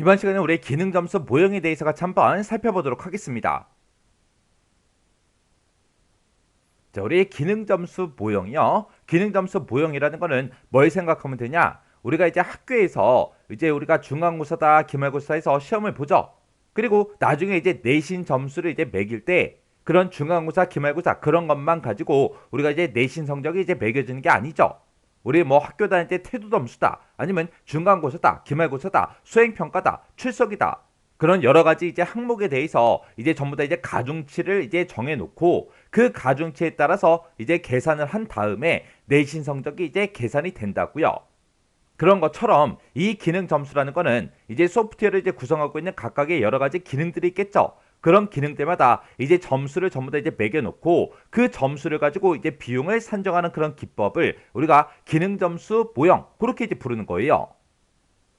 이번 시간에 우리 기능 점수 모형에 대해서 같이 한번 살펴보도록 하겠습니다. 자, 우리 기능 점수 모형이요. 기능 점수 모형이라는 거는 뭘 생각하면 되냐? 우리가 이제 학교에서 이제 우리가 중간고사다, 기말고사에서 시험을 보죠. 그리고 나중에 이제 내신 점수를 이제 매길 때 그런 중간고사, 기말고사 그런 것만 가지고 우리가 이제 내신 성적이 이제 매겨지는 게 아니죠. 우리 뭐 학교 다닐 때 태도 점수다, 아니면 중간고사다, 기말고사다, 수행평가다, 출석이다. 그런 여러 가지 이제 항목에 대해서 이제 전부 다 이제 가중치를 이제 정해놓고 그 가중치에 따라서 이제 계산을 한 다음에 내신 성적이 이제 계산이 된다고요. 그런 것처럼 이 기능 점수라는 거는 이제 소프트웨어를 이제 구성하고 있는 각각의 여러 가지 기능들이 있겠죠. 그런 기능들마다 이제 점수를 전부 다 이제 매겨놓고 그 점수를 가지고 이제 비용을 산정하는 그런 기법을 우리가 기능 점수 모형 그렇게 이제 부르는 거예요.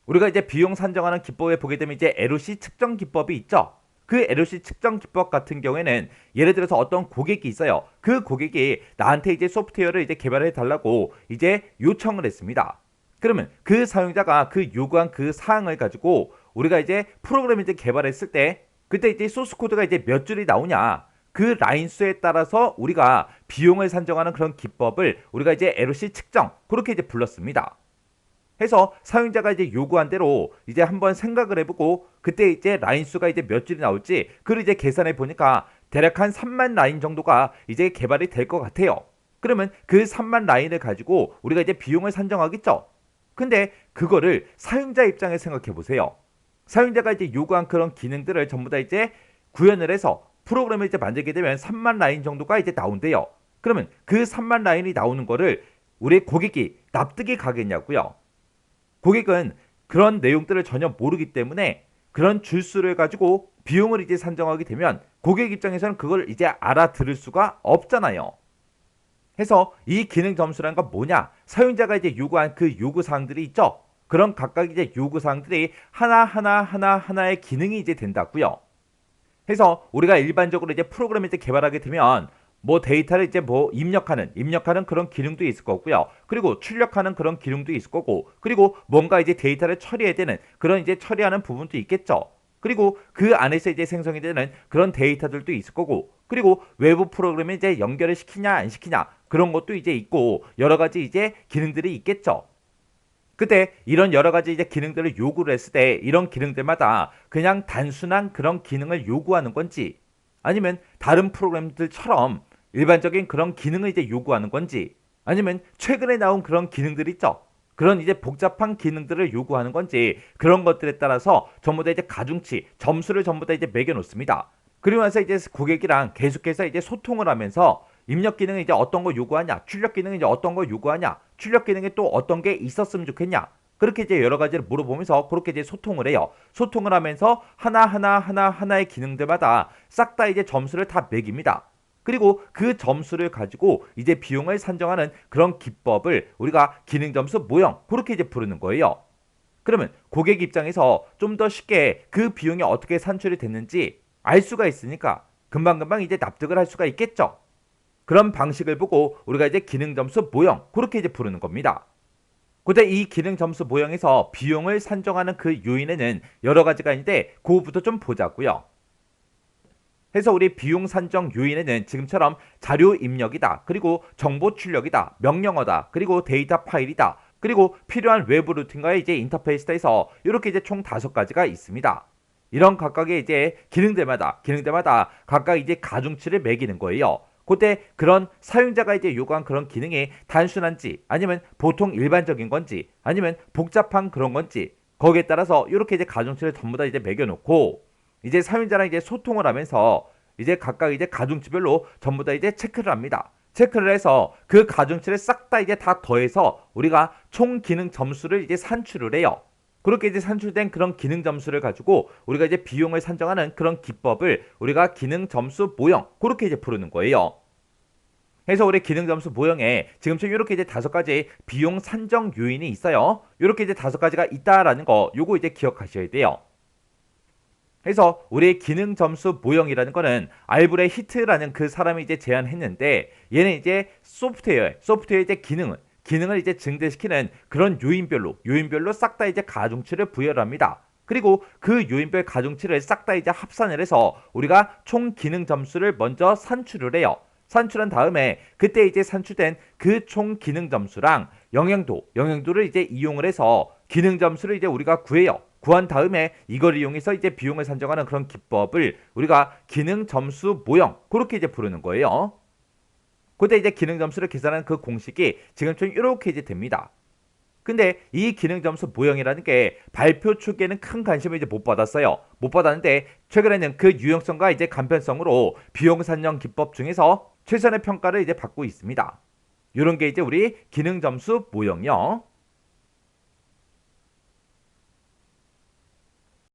우리가 이제 비용 산정하는 기법에 보게 되면 이제 LOC 측정 기법이 있죠. 그 LOC 측정 기법 같은 경우에는 예를 들어서 어떤 고객이 있어요. 그 고객이 나한테 이제 소프트웨어를 이제 개발해 달라고 이제 요청을 했습니다. 그러면 그 사용자가 그 요구한 그 사항을 가지고 우리가 이제 프로그램을 이제 개발했을 때 그때 이제 소스 코드가 이제 몇 줄이 나오냐, 그 라인 수에 따라서 우리가 비용을 산정하는 그런 기법을 우리가 이제 LOC 측정 그렇게 이제 불렀습니다. 해서 사용자가 이제 요구한 대로 이제 한번 생각을 해보고 그때 이제 라인 수가 이제 몇 줄이 나올지 그걸 이제 계산해 보니까 대략 한 3만 라인 정도가 이제 개발이 될 것 같아요. 그러면 그 3만 라인을 가지고 우리가 이제 비용을 산정하겠죠. 근데 그거를 사용자 입장에 생각해 보세요. 사용자가 이제 요구한 그런 기능들을 전부 다 이제 구현을 해서 프로그램을 이제 만들게 되면 3만 라인 정도가 이제 나온대요. 그러면 그 3만 라인이 나오는 거를 우리 고객이 납득이 가겠냐고요. 고객은 그런 내용들을 전혀 모르기 때문에 그런 줄수를 가지고 비용을 이제 산정하게 되면 고객 입장에서는 그걸 이제 알아들을 수가 없잖아요. 해서 이 기능 점수라는 건 뭐냐? 사용자가 이제 요구한 그 요구 사항들이 있죠. 그런 각각 이제 요구 사항들이 하나의 기능이 이제 된다고요. 해서 우리가 일반적으로 이제 프로그램을 이제 개발하게 되면 뭐 데이터를 이제 뭐 입력하는 그런 기능도 있을 거고요. 그리고 출력하는 그런 기능도 있을 거고, 그리고 뭔가 이제 데이터를 처리해야 되는 그런 이제 처리하는 부분도 있겠죠. 그리고 그 안에서 이제 생성이 되는 그런 데이터들도 있을 거고, 그리고 외부 프로그램에 이제 연결을 시키냐 안 시키냐 그런 것도 이제 있고 여러 가지 이제 기능들이 있겠죠. 그때 이런 여러 가지 이제 기능들을 요구를 했을 때 이런 기능들마다 그냥 단순한 그런 기능을 요구하는 건지, 아니면 다른 프로그램들처럼 일반적인 그런 기능을 이제 요구하는 건지, 아니면 최근에 나온 그런 기능들 있죠. 그런 이제 복잡한 기능들을 요구하는 건지, 그런 것들에 따라서 전부 다 이제 가중치, 점수를 전부 다 이제 매겨 놓습니다. 그리고 나서 이제 고객이랑 계속해서 이제 소통을 하면서 입력 기능이 이제 어떤 거 요구하냐, 출력 기능이 이제 어떤 거 요구하냐, 출력 기능에 또 어떤 게 있었으면 좋겠냐, 그렇게 이제 여러 가지를 물어보면서 그렇게 이제 소통을 해요. 소통을 하면서 하나의 기능들마다 싹 다 이제 점수를 다 매깁니다. 그리고 그 점수를 가지고 이제 비용을 산정하는 그런 기법을 우리가 기능 점수 모형 그렇게 이제 부르는 거예요. 그러면 고객 입장에서 좀 더 쉽게 그 비용이 어떻게 산출이 됐는지 알 수가 있으니까 금방금방 이제 납득을 할 수가 있겠죠. 그런 방식을 보고 우리가 이제 기능 점수 모형 그렇게 이제 부르는 겁니다. 근데 이 기능 점수 모형에서 비용을 산정하는 그 요인에는 여러 가지가 있는데 그거부터 좀 보자고요. 해서 우리 비용 산정 요인에는 지금처럼 자료 입력이다, 그리고 정보 출력이다, 명령어다, 그리고 데이터 파일이다, 그리고 필요한 외부 루틴과의 이제 인터페이스다 해서 이렇게 이제 총 5가지가 있습니다. 이런 각각의 이제 기능들마다 각각 이제 가중치를 매기는 거예요. 그때 그런 사용자가 이제 요구한 그런 기능이 단순한지, 아니면 보통 일반적인 건지, 아니면 복잡한 그런 건지, 거기에 따라서 이렇게 이제 가중치를 전부 다 이제 매겨놓고 이제 사용자랑 이제 소통을 하면서 이제 각각 이제 가중치별로 전부 다 이제 체크를 합니다. 체크를 해서 그 가중치를 싹 다 이제 다 더해서 우리가 총 기능 점수를 이제 산출을 해요. 그렇게 이제 산출된 그런 기능 점수를 가지고 우리가 이제 비용을 산정하는 그런 기법을 우리가 기능 점수 모형 그렇게 이제 부르는 거예요. 해서 우리 기능 점수 모형에 지금처럼 이렇게 이제 5가지 비용 산정 요인이 있어요. 이렇게 이제 5가지가 있다라는 거 요거 이제 기억하셔야 돼요. 해서 우리 기능 점수 모형이라는 거는 알브레 히트라는 그 사람이 이제 제안했는데, 얘는 이제 소프트웨어 이제 기능을 이제 증대시키는 그런 요인별로 싹 다 이제 가중치를 부여를 합니다. 그리고 그 요인별 가중치를 싹 다 이제 합산을 해서 우리가 총 기능 점수를 먼저 산출을 해요. 산출한 다음에 그때 이제 산출된 그 총 기능 점수랑 영향도를 이제 이용을 해서 기능 점수를 이제 우리가 구해요. 구한 다음에 이걸 이용해서 이제 비용을 산정하는 그런 기법을 우리가 기능 점수 모형 그렇게 이제 부르는 거예요. 그때 이제 기능 점수를 계산하는 그 공식이 지금처럼 이렇게 이제 됩니다. 근데 이 기능 점수 모형이라는 게 발표 초기에는 큰 관심을 이제 못 받았어요. 못 받았는데 최근에는 그 유용성과 이제 간편성으로 비용 산정 기법 중에서 최선의 평가를 이제 받고 있습니다. 이런 게 이제 우리 기능 점수 모형이요.